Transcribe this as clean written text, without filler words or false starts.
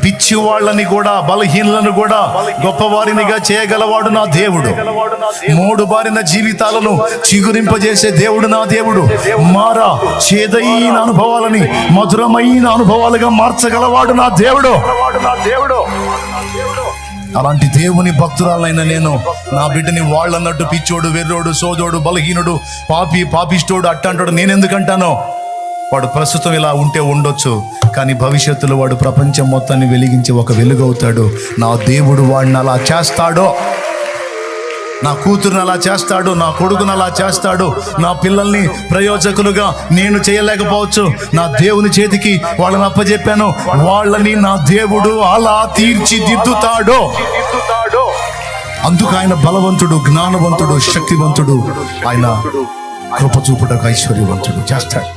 పిచ్చి వాళ్ళని కూడా, బలహీనులను కూడా గొప్పవారినిగా చేయగలవాడు నా దేవుడు. మూడుబారిన జీవితాలను చిగురింపజేసే దేవుడు నా దేవుడు. మారా చేదైన అనుభవాలని మధురమైన అనుభవాలుగా మార్చగలవాడు నా దేవుడు. అలాంటి దేవుని భక్తురాలైన నేను నా బిడ్డని వాళ్ళన్నట్టు పిచ్చోడు, వెర్రోడు, సోదోడు, బలహీనుడు, పాపిష్టోడు అట్టంటాడు నేనెందుకంటానో? వాడు ప్రస్తుతం ఇలా ఉంటే ఉండొచ్చు, కానీ భవిష్యత్తులో వాడు ప్రపంచం మొత్తాన్ని వెలిగించి ఒక వెలుగవుతాడు. నా దేవుడు వాడిని అలా చేస్తాడో, నా కూతురుని అలా చేస్తాడు, నా కొడుకుని అలా చేస్తాడు. నా పిల్లల్ని ప్రయోజకులుగా నేను చేయలేకపోవచ్చు, నా దేవుని చేతికి వాళ్ళని అప్పచెప్పాను. వాళ్ళని నా దేవుడు అలా తీర్చిదిద్దుతాడో. అందుకు ఆయన బలవంతుడు, జ్ఞానవంతుడు, శక్తివంతుడు. ఆయన కృప చూపుటకు ఐశ్వర్యవంతుడు చేస్తాడు.